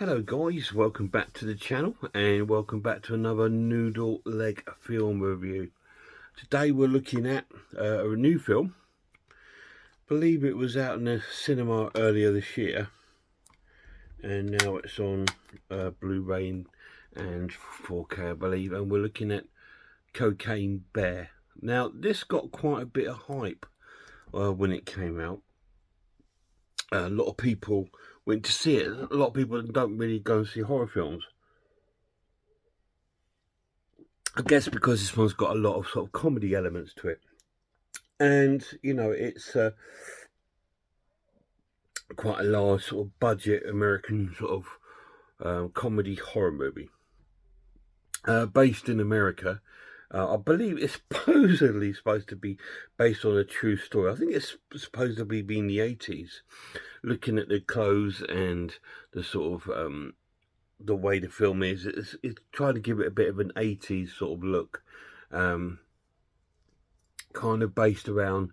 Hello guys, welcome back to the channel and welcome back to another Noodle leg film review. Today we're looking at a new film. I believe it was out in the cinema earlier this year and now it's on Blu-ray and 4K I believe, and we're looking at Cocaine Bear. Now this got quite a bit of hype when it came out. A lot of people went to see it. A lot of people don't really go and see horror films. I guess because this one's got a lot of sort of comedy elements to it. And, you know, it's quite a large sort of budget American sort of comedy horror movie. Based in America. I believe it's supposedly supposed to be based on a true story. I think it's supposed to be in the 80s. Looking at the clothes and the sort of the way the film is, it's trying to give it a bit of an 80s sort of look. Kind of based around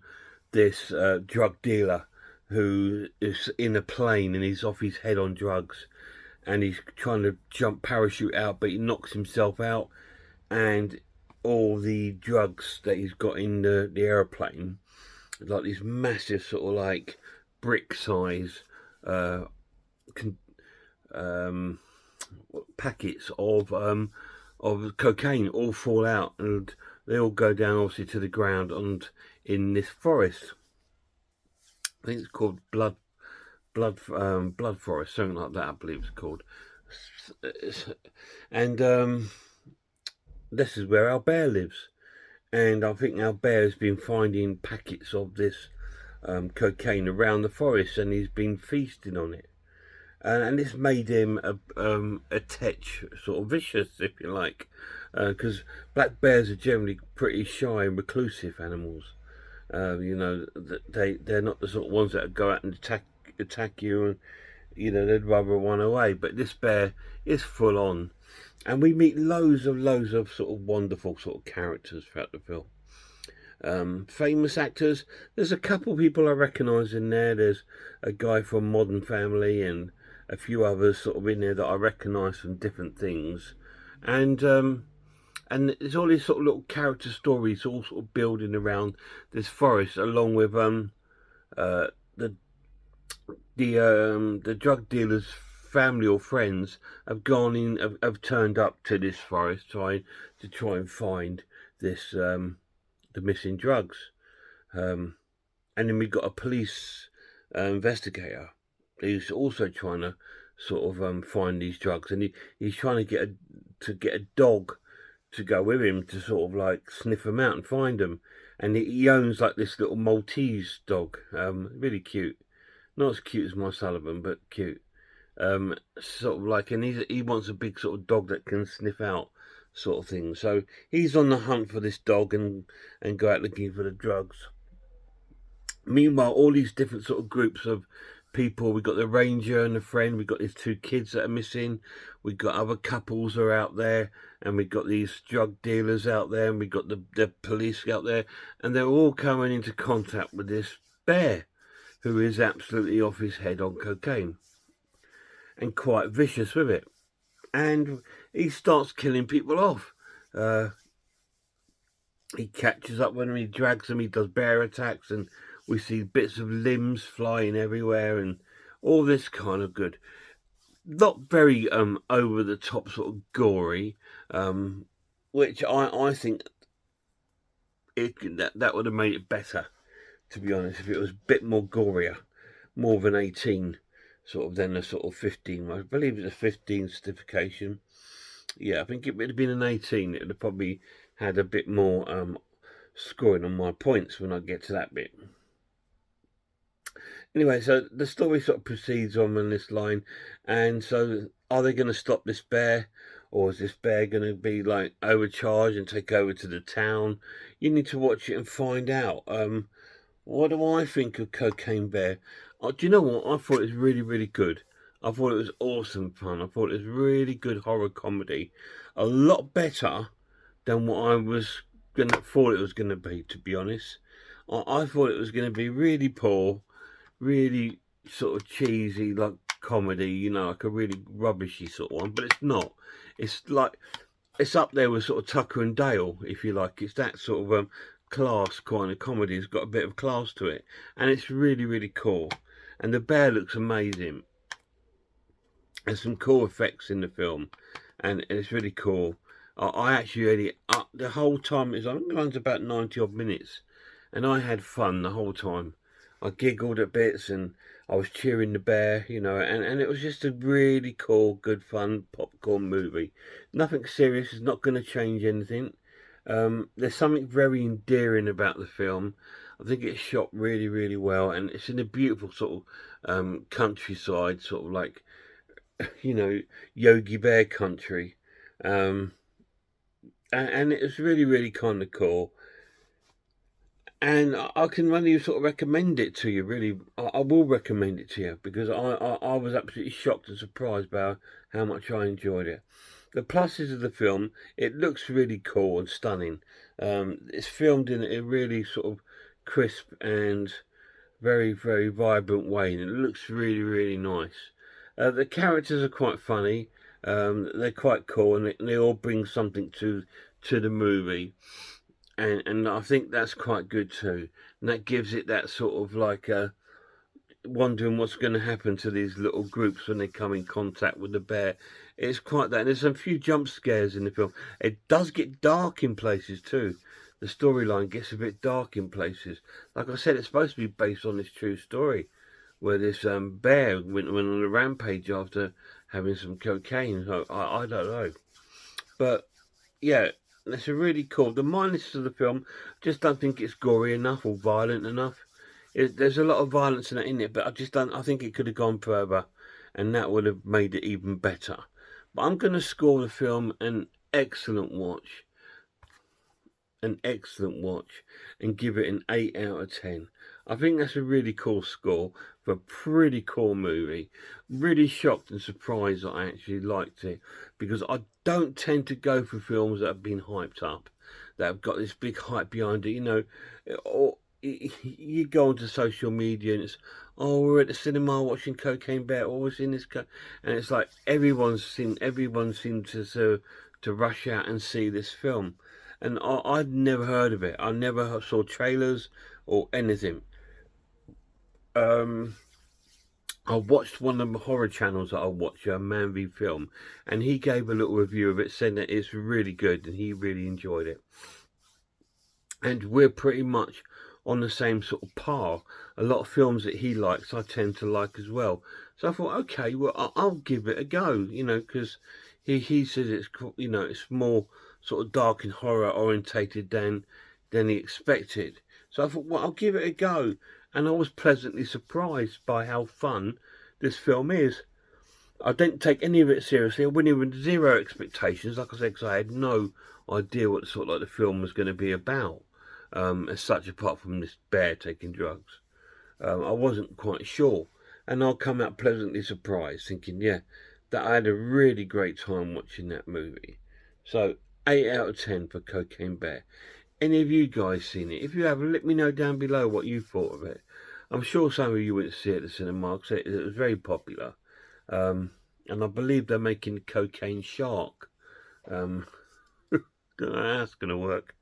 this drug dealer who is in a plane and he's off his head on drugs. And he's trying to jump parachute out, but he knocks himself out. And all the drugs that he's got in the aeroplane, like these massive sort of like brick size packets of cocaine all fall out, and they all go down obviously to the ground and in this forest. I think it's called blood forest, something like that I believe it's called. And this is where our bear lives, and I think our bear has been finding packets of this cocaine around the forest, and he's been feasting on it, and this made him a touch sort of vicious, if you like, because black bears are generally pretty shy and reclusive animals. You know, they're not the sort of ones that go out and attack you, and you know, they'd rather run away. But this bear is full on, and we meet loads of sort of wonderful sort of characters throughout the film. Famous actors. There's a couple people I recognise in there. There's a guy from Modern Family and a few others sort of in there that I recognise from different things. And there's all these sort of little character stories all sort of building around this forest, along with the drug dealer's family or friends have gone in, have turned up to this forest trying and find this the missing drugs. And then we've got a police investigator who's also trying to sort of find these drugs, and he's trying to get a dog to go with him to sort of like sniff them out and find them. And he owns like this little Maltese dog, really cute, not as cute as my Sullivan, but cute. Sort of like, and he wants a big sort of dog that can sniff out sort of thing. So he's on the hunt for this dog and go out looking for the drugs. Meanwhile, all these different sort of groups of people, we've got the ranger and the friend, we've got these two kids that are missing, we've got other couples are out there, and we've got these drug dealers out there, and we've got the police out there, and they're all coming into contact with this bear who is absolutely off his head on cocaine and quite vicious with it. And he starts killing people off. He catches up with them, he drags them, he does bear attacks, and we see bits of limbs flying everywhere and all this kind of good. Not very over the top sort of gory, which I think that would have made it better, to be honest, if it was a bit more gorier, more of an 18 sort of than a sort of 15. I believe it's a 15 certification. Yeah, I think it would have been an 18. It would have probably had a bit more scoring on my points when I get to that bit. Anyway, so the story sort of proceeds on this line, and so are they going to stop this bear, or is this bear going to be like overcharged and take over to the town? You need to watch it and find out. What do I think of Cocaine Bear? Do you know what? I thought it was really, really good. I thought it was awesome fun. I thought it was really good horror comedy. A lot better than what I was thought it was going to be, to be honest. I thought it was going to be really poor, really sort of cheesy, like comedy, you know, like a really rubbishy sort of one, but it's not. It's like, it's up there with sort of Tucker and Dale, if you like. It's that sort of class kind of comedy. It's got a bit of class to it, and it's really, really cool. And the bear looks amazing. There's some cool effects in the film, and it's really cool. I actually really, the whole time, I think it runs about 90 odd minutes, and I had fun the whole time. I giggled at bits, and I was cheering the bear, you know, and it was just a really cool, good fun popcorn movie. Nothing serious, it's not going to change anything. There's something very endearing about the film. I think it's shot really, really well, and it's in a beautiful sort of countryside, sort of like, you know, Yogi Bear country. Um, and it was really, really kind of cool. And I can only sort of recommend it to you, really. I will recommend it to you, because I was absolutely shocked and surprised by how much I enjoyed it. The pluses of the film, it looks really cool and stunning. It's filmed in a really sort of crisp and very, very vibrant way, and it looks really, really nice. The characters are quite funny. They're quite cool, and they all bring something to the movie. And I think that's quite good too. And that gives it that sort of like wondering what's going to happen to these little groups when they come in contact with the bear. It's quite that. And there's a few jump scares in the film. It does get dark in places too. The storyline gets a bit dark in places. Like I said, it's supposed to be based on this true story, where this bear went on a rampage after having some cocaine. So I don't know. But yeah, it's a really cool. The minuses of the film, just don't think it's gory enough or violent enough. There's a lot of violence in it, but I just don't. I think it could have gone further, and that would have made it even better. But I'm going to score the film an excellent watch, and give it an 8 out of 10. I think that's a really cool score for a pretty cool movie. Really shocked and surprised that I actually liked it, because I don't tend to go for films that have been hyped up, that have got this big hype behind it, you know. Or you go onto social media and it's, oh, we're at the cinema watching Cocaine Bear, or we're seeing this, and it's like everyone seemed to rush out and see this film. And I'd never heard of it. I never saw trailers or anything. I watched one of the horror channels that I watch, Man v Film, and he gave a little review of it, saying that it's really good and he really enjoyed it. And we're pretty much on the same sort of par. A lot of films that he likes, I tend to like as well. So I thought, okay, well, I'll give it a go, you know, because he says it's, you know, it's more sort of dark and horror orientated than he expected. So I thought, well, I'll give it a go. And I was pleasantly surprised by how fun this film is. I didn't take any of it seriously. I went in with zero expectations, like I said, because I had no idea what sort of like the film was going to be about, as such, apart from this bear taking drugs. I wasn't quite sure. And I'll come out pleasantly surprised, thinking, yeah, that I had a really great time watching that movie. So, 8 out of 10 for Cocaine Bear. Any of you guys seen it? If you have, let me know down below what you thought of it. I'm sure some of you went to see it at the cinema, because it was very popular. And I believe they're making Cocaine Shark. Don't know how that's going to work.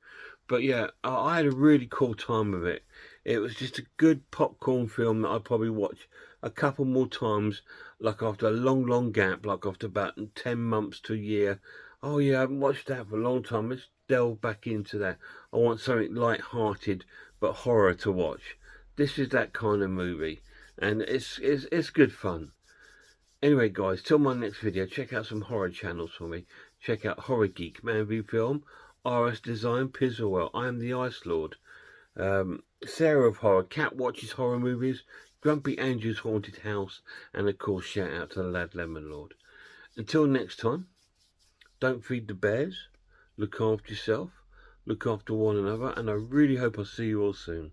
But yeah, I had a really cool time with it. It was just a good popcorn film that I'd probably watch a couple more times, like after a long, long gap, like after about 10 months to a year. Oh yeah, I haven't watched that for a long time. Let's delve back into that. I want something light-hearted but horror to watch. This is that kind of movie, and it's good fun. Anyway, guys, till my next video, check out some horror channels for me. Check out Horror Geek, Man v Film, RS Design, Pizzlewell, I Am the Ice Lord, Sarah of Horror, Cat Watches Horror Movies, Grumpy Andrew's Haunted House, and of course, shout out to the Lad Lemon Lord. Until next time, don't feed the bears, look after yourself, look after one another, and I really hope I'll see you all soon.